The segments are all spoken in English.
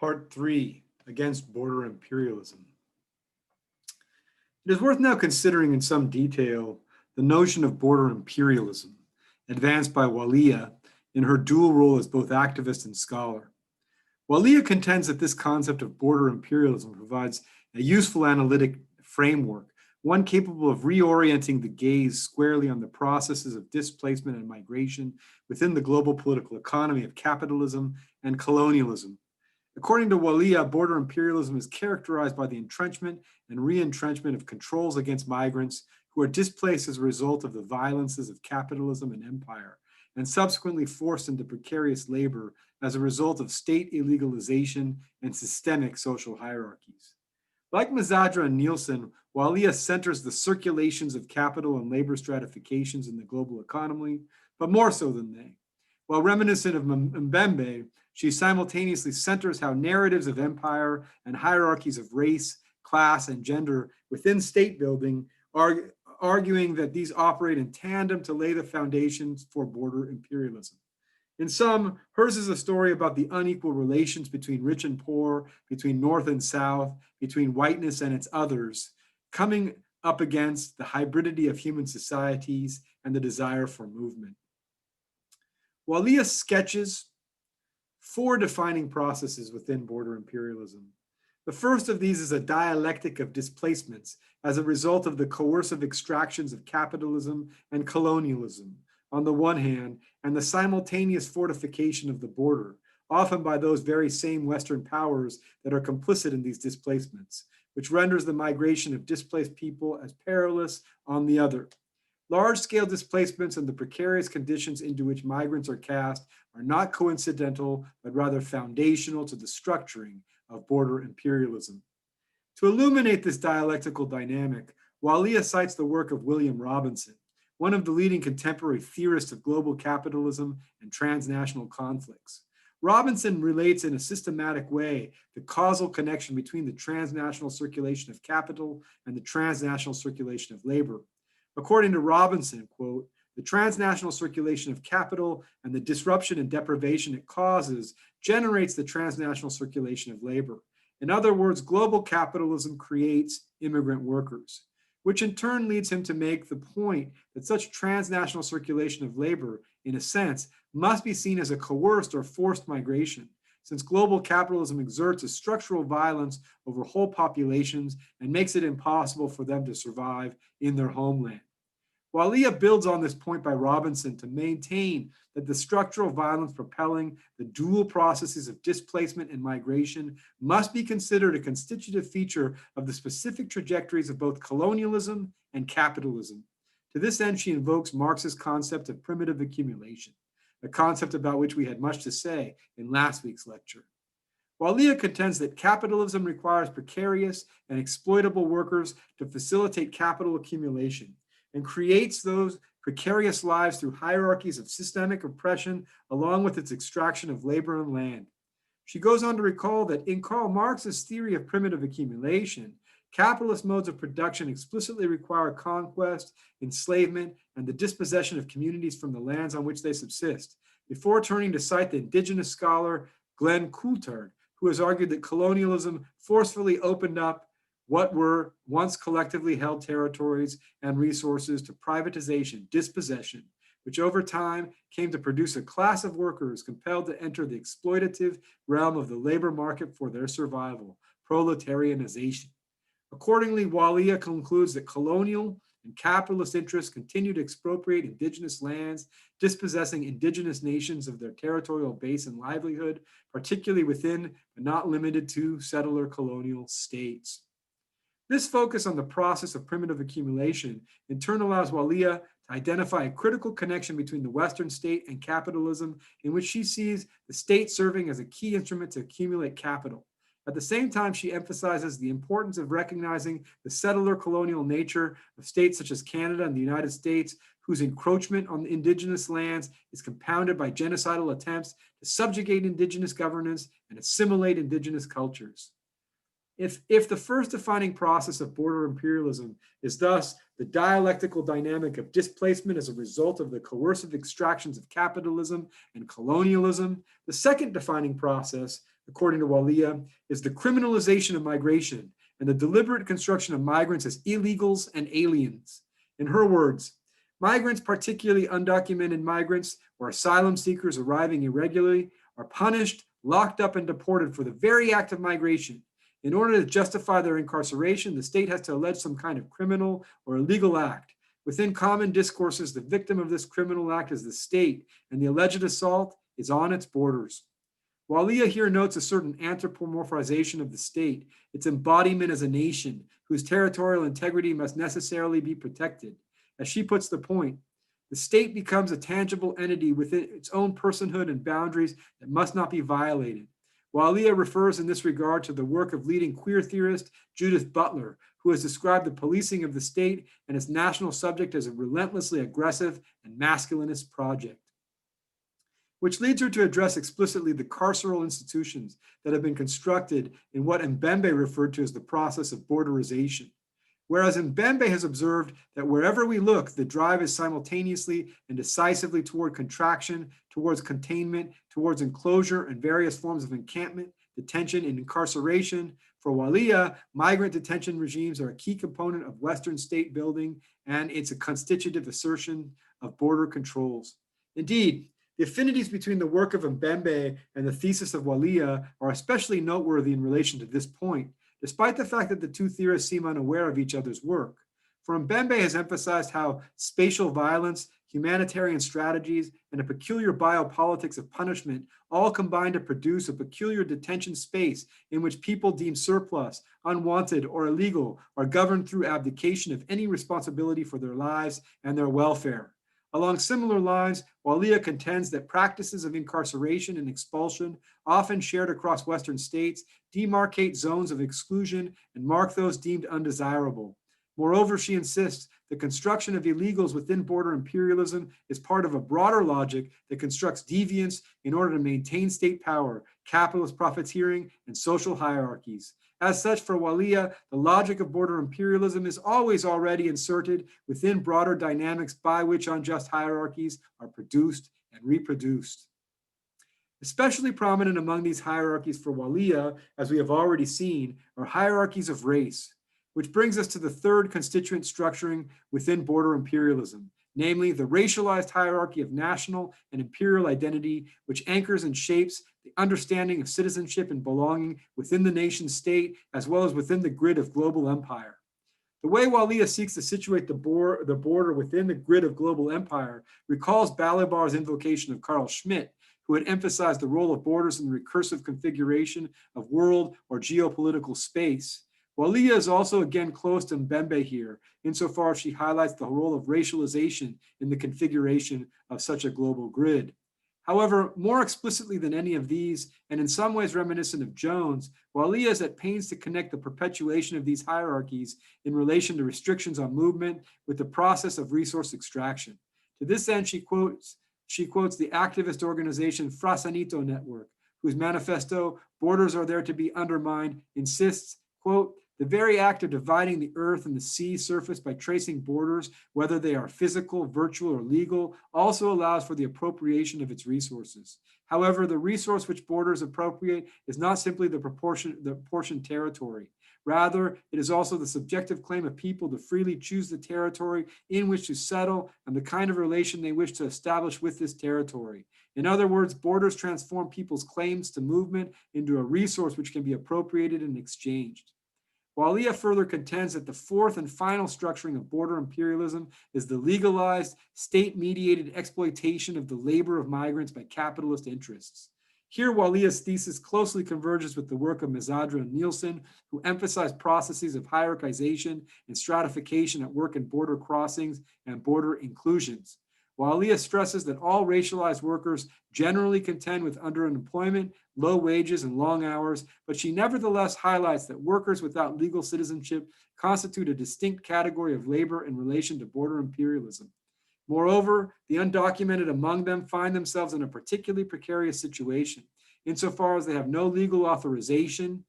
Part 3, Against Border Imperialism. It is worth now considering in some detail the notion of border imperialism, advanced by Walia in her dual role as both activist and scholar. Walia contends that this concept of border imperialism provides a useful analytic framework, one capable of reorienting the gaze squarely on the processes of displacement and migration within the global political economy of capitalism and colonialism. According to Walia, border imperialism is characterized by the entrenchment and re-entrenchment of controls against migrants who are displaced as a result of the violences of capitalism and empire, and subsequently forced into precarious labor as a result of state illegalization and systemic social hierarchies. Like Mazadra and Nielsen, Walia centers the circulations of capital and labor stratifications in the global economy, but more so than they. While reminiscent of Mbembe, she simultaneously centers how narratives of empire and hierarchies of race, class, and gender within state building are arguing that these operate in tandem to lay the foundations for border imperialism. In sum, hers is a story about the unequal relations between rich and poor, between North and South, between whiteness and its others, coming up against the hybridity of human societies and the desire for movement. Walia sketches 4 defining processes within border imperialism. The first of these is a dialectic of displacements as a result of the coercive extractions of capitalism and colonialism on the one hand, and the simultaneous fortification of the border, often by those very same Western powers that are complicit in these displacements, which renders the migration of displaced people as perilous on the other. Large-scale displacements and the precarious conditions into which migrants are cast are not coincidental, but rather foundational to the structuring of border imperialism. To illuminate this dialectical dynamic, Walia cites the work of William Robinson, one of the leading contemporary theorists of global capitalism and transnational conflicts. Robinson relates in a systematic way the causal connection between the transnational circulation of capital and the transnational circulation of labor. According to Robinson, quote, the transnational circulation of capital and the disruption and deprivation it causes generates the transnational circulation of labor. In other words, global capitalism creates immigrant workers, which in turn leads him to make the point that such transnational circulation of labor, in a sense, must be seen as a coerced or forced migration, since global capitalism exerts a structural violence over whole populations and makes it impossible for them to survive in their homeland. Walia builds on this point by Robinson to maintain that the structural violence propelling the dual processes of displacement and migration must be considered a constitutive feature of the specific trajectories of both colonialism and capitalism. To this end, she invokes Marx's concept of primitive accumulation, a concept about which we had much to say in last week's lecture. Walia contends that capitalism requires precarious and exploitable workers to facilitate capital accumulation, and creates those precarious lives through hierarchies of systemic oppression along with its extraction of labor and land. She goes on to recall that in Karl Marx's theory of primitive accumulation, capitalist modes of production explicitly require conquest, enslavement, and the dispossession of communities from the lands on which they subsist, before turning to cite the indigenous scholar Glenn Coulthard, who has argued that colonialism forcefully opened up what were once collectively held territories and resources to privatization, dispossession, which over time came to produce a class of workers compelled to enter the exploitative realm of the labor market for their survival, proletarianization. Accordingly, Walia concludes that colonial and capitalist interests continue to expropriate indigenous lands, dispossessing indigenous nations of their territorial base and livelihood, particularly within, but not limited to, settler colonial states. This focus on the process of primitive accumulation in turn allows Walia to identify a critical connection between the Western state and capitalism, in which she sees the state serving as a key instrument to accumulate capital. At the same time, she emphasizes the importance of recognizing the settler colonial nature of states such as Canada and the United States, whose encroachment on indigenous lands is compounded by genocidal attempts to subjugate indigenous governance and assimilate indigenous cultures. If the first defining process of border imperialism is thus the dialectical dynamic of displacement as a result of the coercive extractions of capitalism and colonialism, the second defining process, according to Walia, is the criminalization of migration and the deliberate construction of migrants as illegals and aliens. In her words, migrants, particularly undocumented migrants or asylum seekers arriving irregularly, are punished, locked up, and deported for the very act of migration. In order to justify their incarceration, the state has to allege some kind of criminal or illegal act. Within common discourses, the victim of this criminal act is the state, and the alleged assault is on its borders. Walia here notes a certain anthropomorphization of the state, its embodiment as a nation, whose territorial integrity must necessarily be protected. As she puts the point, the state becomes a tangible entity within its own personhood and boundaries that must not be violated. Walia refers in this regard to the work of leading queer theorist Judith Butler, who has described the policing of the state and its national subject as a relentlessly aggressive and masculinist project. Which leads her to address explicitly the carceral institutions that have been constructed in what Mbembe referred to as the process of borderization. Whereas Mbembe has observed that wherever we look, the drive is simultaneously and decisively toward contraction, towards containment, towards enclosure and various forms of encampment, detention, and incarceration. For Walia, migrant detention regimes are a key component of Western state building, and it's a constitutive assertion of border controls. Indeed, the affinities between the work of Mbembe and the thesis of Walia are especially noteworthy in relation to this point, despite the fact that the two theorists seem unaware of each other's work. For Mbembe has emphasized how spatial violence, humanitarian strategies, and a peculiar biopolitics of punishment all combine to produce a peculiar detention space in which people deemed surplus, unwanted, or illegal are governed through abdication of any responsibility for their lives and their welfare. Along similar lines, Walia contends that practices of incarceration and expulsion, often shared across Western states, demarcate zones of exclusion and mark those deemed undesirable. Moreover, she insists the construction of illegals within border imperialism is part of a broader logic that constructs deviance in order to maintain state power, capitalist profiteering, and social hierarchies. As such, for Walia, the logic of border imperialism is always already inserted within broader dynamics by which unjust hierarchies are produced and reproduced. Especially prominent among these hierarchies for Walia, as we have already seen, are hierarchies of race, which brings us to the third constituent structuring within border imperialism, namely the racialized hierarchy of national and imperial identity, which anchors and shapes the understanding of citizenship and belonging within the nation state, as well as within the grid of global empire. The way Walia seeks to situate the border within the grid of global empire recalls Balibar's invocation of Carl Schmitt, who had emphasized the role of borders in the recursive configuration of world or geopolitical space. Walia is also again close to Mbembe here, insofar as she highlights the role of racialization in the configuration of such a global grid. However, more explicitly than any of these, and in some ways reminiscent of Jones, Walia is at pains to connect the perpetuation of these hierarchies in relation to restrictions on movement with the process of resource extraction. To this end, she quotes the activist organization Frasanito Network, whose manifesto, Borders Are There to Be Undermined, insists, quote, the very act of dividing the earth and the sea surface by tracing borders, whether they are physical, virtual, or legal, also allows for the appropriation of its resources. However, the resource which borders appropriate is not simply the portion territory. Rather, it is also the subjective claim of people to freely choose the territory in which to settle and the kind of relation they wish to establish with this territory. In other words, borders transform people's claims to movement into a resource which can be appropriated and exchanged. Walia further contends that the fourth and final structuring of border imperialism is the legalized, state-mediated exploitation of the labor of migrants by capitalist interests. Here, Walia's thesis closely converges with the work of Mesadra and Nielsen, who emphasize processes of hierarchization and stratification at work in border crossings and border inclusions. Walia stresses that all racialized workers generally contend with underemployment, low wages, and long hours, but she nevertheless highlights that workers without legal citizenship constitute a distinct category of labor in relation to border imperialism. Moreover, the undocumented among them find themselves in a particularly precarious situation, insofar as they have no legal authorization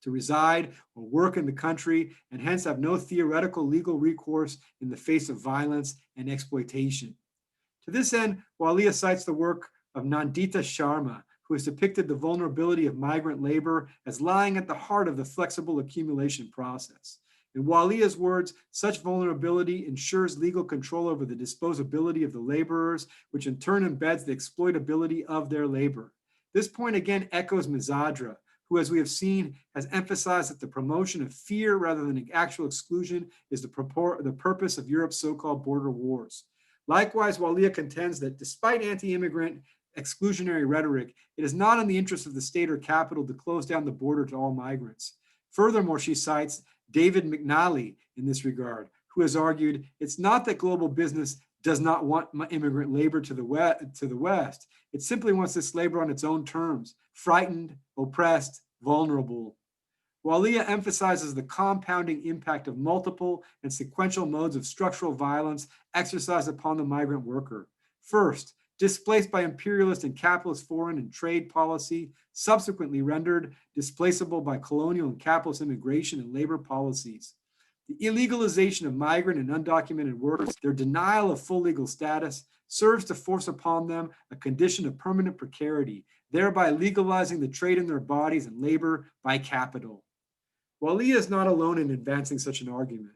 to reside or work in the country, and hence have no theoretical legal recourse in the face of violence and exploitation. To this end, Walia cites the work of Nandita Sharma, who has depicted the vulnerability of migrant labor as lying at the heart of the flexible accumulation process. In Walia's words, such vulnerability ensures legal control over the disposability of the laborers, which in turn embeds the exploitability of their labor. This point again echoes Mizadra, who, as we have seen, has emphasized that the promotion of fear rather than actual exclusion is the purpose of Europe's so-called border wars. Likewise, Walia contends that despite anti-immigrant exclusionary rhetoric, it is not in the interest of the state or capital to close down the border to all migrants. Furthermore, she cites David McNally in this regard, who has argued it's not that global business does not want immigrant labor to the West. It simply wants this labor on its own terms, frightened, oppressed, vulnerable. Walia emphasizes the compounding impact of multiple and sequential modes of structural violence exercised upon the migrant worker. First, displaced by imperialist and capitalist foreign and trade policy, subsequently rendered displaceable by colonial and capitalist immigration and labor policies. The illegalization of migrant and undocumented workers, their denial of full legal status, serves to force upon them a condition of permanent precarity, thereby legalizing the trade in their bodies and labor by capital. Walia is not alone in advancing such an argument.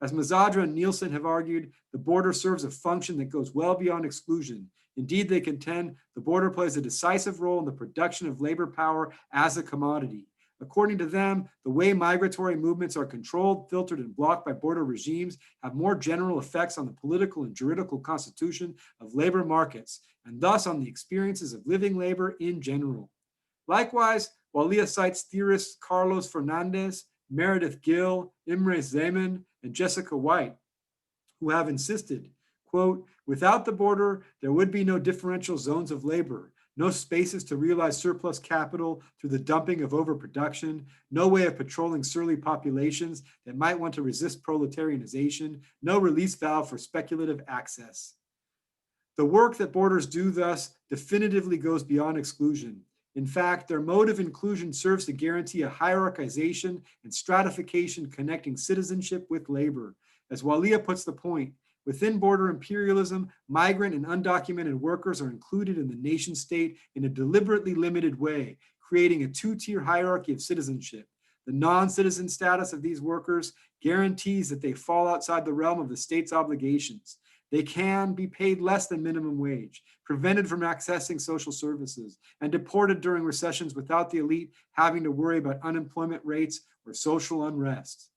As Mizadra and Nielsen have argued, the border serves a function that goes well beyond exclusion. Indeed, they contend the border plays a decisive role in the production of labor power as a commodity. According to them, the way migratory movements are controlled, filtered, and blocked by border regimes have more general effects on the political and juridical constitution of labor markets, and thus on the experiences of living labor in general. Likewise, Walia cites theorists Carlos Fernandez, Meredith Gill, Imre Zeman, and Jessica White, who have insisted, quote, without the border, there would be no differential zones of labor, no spaces to realize surplus capital through the dumping of overproduction, no way of patrolling surly populations that might want to resist proletarianization, no release valve for speculative access. The work that borders do thus definitively goes beyond exclusion. In fact, their mode of inclusion serves to guarantee a hierarchization and stratification connecting citizenship with labor. As Walia puts the point, within border imperialism, migrant and undocumented workers are included in the nation state in a deliberately limited way, creating a two-tier hierarchy of citizenship. The non-citizen status of these workers guarantees that they fall outside the realm of the state's obligations. They can be paid less than minimum wage, prevented from accessing social services, and deported during recessions without the elite having to worry about unemployment rates or social unrest.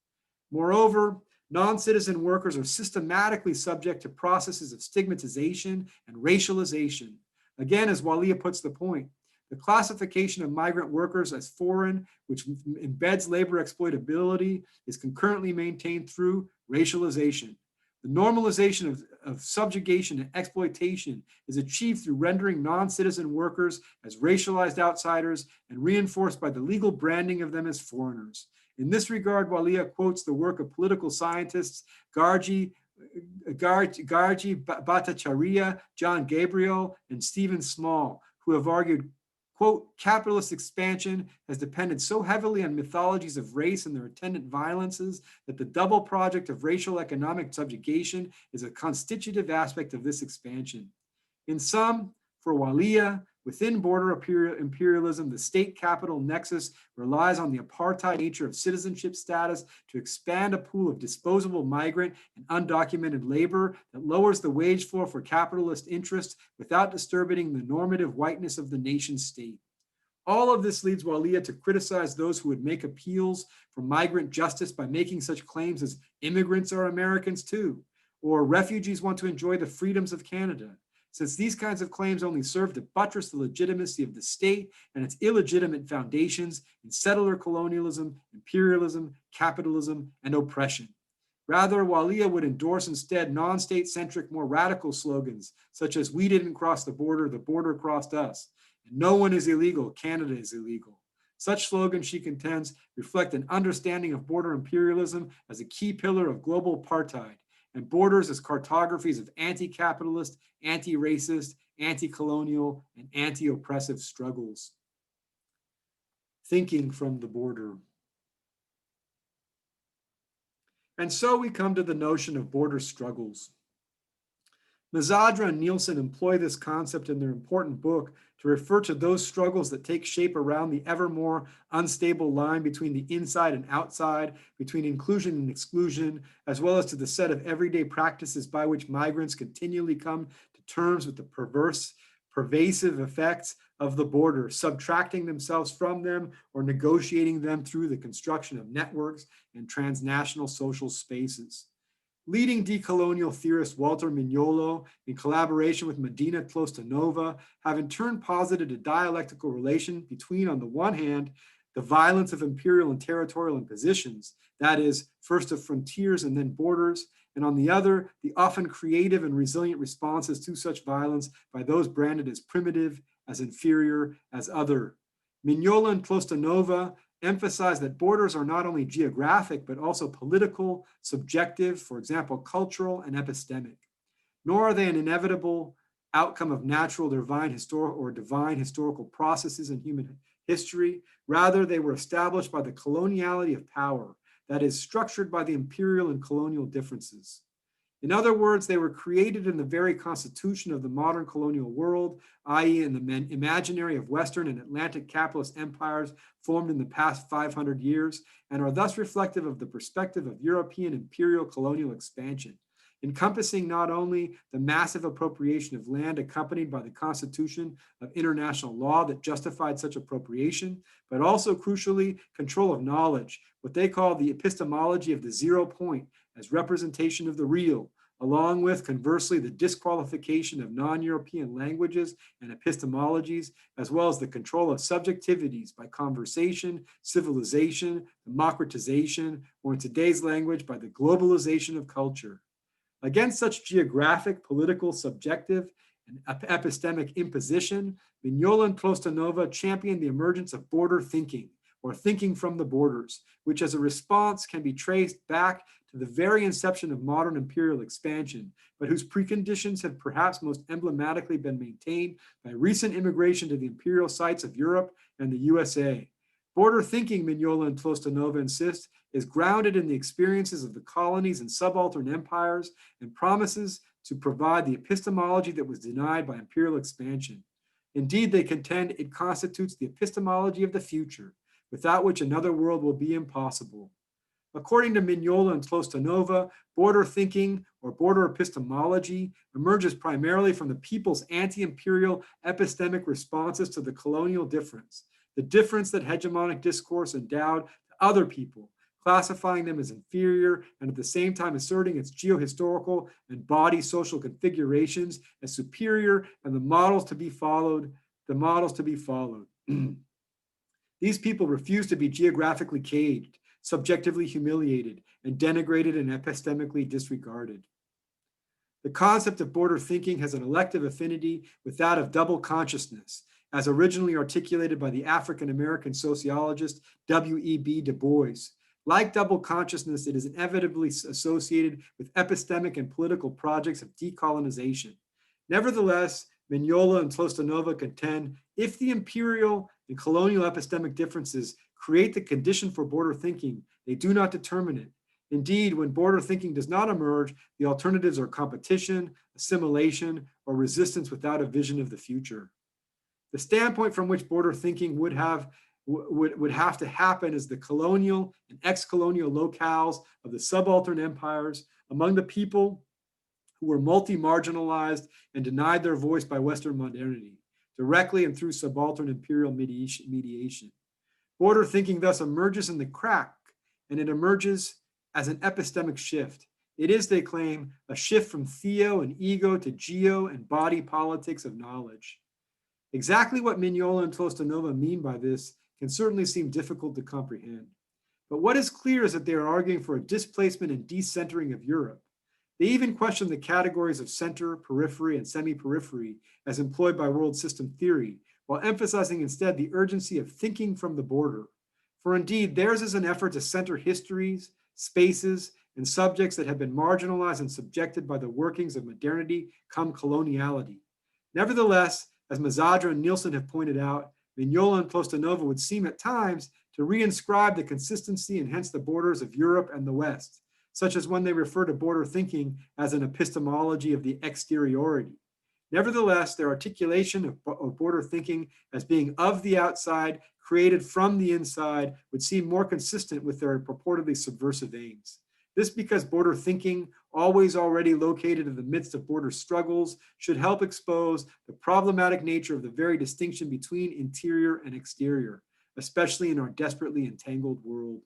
Moreover, non-citizen workers are systematically subject to processes of stigmatization and racialization. Again, as Walia puts the point, the classification of migrant workers as foreign, which embeds labor exploitability, is concurrently maintained through racialization. The normalization of subjugation and exploitation is achieved through rendering non-citizen workers as racialized outsiders and reinforced by the legal branding of them as foreigners. In this regard, Walia quotes the work of political scientists Gargi Bhattacharya, John Gabriel, and Stephen Small, who have argued, quote, capitalist expansion has depended so heavily on mythologies of race and their attendant violences that the double project of racial economic subjugation is a constitutive aspect of this expansion. In sum, for Walia, within border imperialism, the state-capital nexus relies on the apartheid nature of citizenship status to expand a pool of disposable migrant and undocumented labor that lowers the wage floor for capitalist interests without disturbing the normative whiteness of the nation state. All of this leads Walia to criticize those who would make appeals for migrant justice by making such claims as immigrants are Americans too, or refugees want to enjoy the freedoms of Canada, since these kinds of claims only serve to buttress the legitimacy of the state and its illegitimate foundations in settler colonialism, imperialism, capitalism, and oppression. Rather, Walia would endorse instead non-state-centric, more radical slogans, such as "We didn't cross the border crossed us," and "No one is illegal, Canada is illegal." Such slogans, she contends, reflect an understanding of border imperialism as a key pillar of global apartheid, and borders as cartographies of anti-capitalist, anti-racist, anti-colonial, and anti-oppressive struggles. Thinking from the border. And so we come to the notion of border struggles. Mazadra and Nielsen employ this concept in their important book to refer to those struggles that take shape around the ever more unstable line between the inside and outside, between inclusion and exclusion, as well as to the set of everyday practices by which migrants continually come to terms with the pervasive effects of the border, subtracting themselves from them or negotiating them through the construction of networks and transnational social spaces. Leading decolonial theorist Walter Mignolo, in collaboration with Medina Tlostanova, have in turn posited a dialectical relation between, on the one hand, the violence of imperial and territorial impositions, that is, first of frontiers and then borders, and on the other, the often creative and resilient responses to such violence by those branded as primitive, as inferior, as other. Mignola and Tlostanova emphasize that borders are not only geographic, but also political, subjective, for example, cultural and epistemic. Nor are they an inevitable outcome of natural divine historical processes in human history. Rather, they were established by the coloniality of power, that is, structured by the imperial and colonial differences. In other words, they were created in the very constitution of the modern colonial world, i.e. in the imaginary of Western and Atlantic capitalist empires formed in the past 500 years, and are thus reflective of the perspective of European imperial colonial expansion, encompassing not only the massive appropriation of land accompanied by the constitution of international law that justified such appropriation, but also crucially control of knowledge, what they call the epistemology of the 0 point as representation of the real, along with, conversely, the disqualification of non-European languages and epistemologies, as well as the control of subjectivities by conversation, civilization, democratization, or in today's language, by the globalization of culture. Against such geographic, political, subjective, and epistemic imposition, Mignola and Tlostanova championed the emergence of border thinking, or thinking from the borders, which as a response can be traced back to the very inception of modern imperial expansion, but whose preconditions have perhaps most emblematically been maintained by recent immigration to the imperial sites of Europe and the USA. Border thinking, Mignola and Tlostanova insist, is grounded in the experiences of the colonies and subaltern empires and promises to provide the epistemology that was denied by imperial expansion. Indeed, they contend it constitutes the epistemology of the future, without which another world will be impossible. According to Mignola and Tlostanova, border thinking or border epistemology emerges primarily from the people's anti-imperial epistemic responses to the colonial difference, the difference that hegemonic discourse endowed to other people, classifying them as inferior and at the same time asserting its geohistorical and body social configurations as superior and the models to be followed. These people refuse to be geographically caged, subjectively humiliated, and denigrated and epistemically disregarded. The concept of border thinking has an elective affinity with that of double consciousness, as originally articulated by the African-American sociologist W.E.B. Du Bois. Like double consciousness, it is inevitably associated with epistemic and political projects of decolonization. Nevertheless, Mignola and Tlostanova contend if the imperial and colonial epistemic differences create the condition for border thinking, they do not determine it. Indeed, when border thinking does not emerge, the alternatives are competition, assimilation, or resistance without a vision of the future. The standpoint from which border thinking would have to happen is the colonial and ex-colonial locales of the subaltern empires among the people who were multi-marginalized and denied their voice by Western modernity, directly and through subaltern imperial mediation. Border thinking thus emerges in the crack, and it emerges as an epistemic shift. It is, they claim, a shift from theo and ego to geo and body politics of knowledge. Exactly what Mignola and Tlostanova mean by this can certainly seem difficult to comprehend. But what is clear is that they are arguing for a displacement and decentering of Europe. They even question the categories of center, periphery, and semi-periphery as employed by world system theory, while emphasizing instead the urgency of thinking from the border. For indeed, theirs is an effort to center histories, spaces, and subjects that have been marginalized and subjected by the workings of modernity come coloniality. Nevertheless, as Mazadra and Nielsen have pointed out, Mignola and Tlostanova would seem at times to reinscribe the consistency and hence the borders of Europe and the West, such as when they refer to border thinking as an epistemology of the exteriority. Nevertheless, their articulation of border thinking as being of the outside, created from the inside, would seem more consistent with their purportedly subversive aims. This because border thinking, always already located in the midst of border struggles, should help expose the problematic nature of the very distinction between interior and exterior, especially in our desperately entangled world.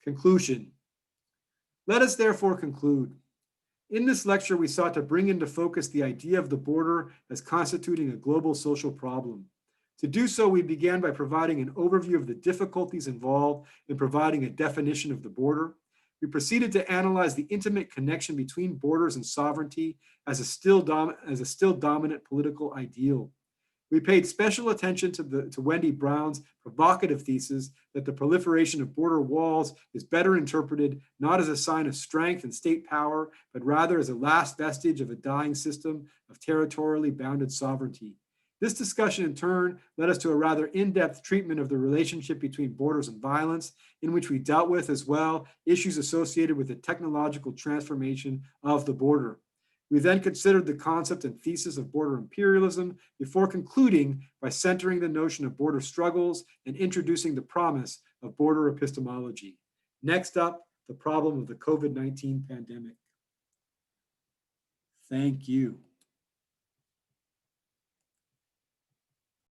Conclusion. Let us therefore conclude. In this lecture, we sought to bring into focus the idea of the border as constituting a global social problem. To do so, we began by providing an overview of the difficulties involved in providing a definition of the border. We proceeded to analyze the intimate connection between borders and sovereignty as a still dominant political ideal. We paid special attention to Wendy Brown's provocative thesis that the proliferation of border walls is better interpreted not as a sign of strength and state power, but rather as a last vestige of a dying system of territorially bounded sovereignty. This discussion, in turn, led us to a rather in-depth treatment of the relationship between borders and violence, in which we dealt with as well issues associated with the technological transformation of the border. We then considered the concept and thesis of border imperialism before concluding by centering the notion of border struggles and introducing the promise of border epistemology. Next up, the problem of the COVID-19 pandemic. Thank you.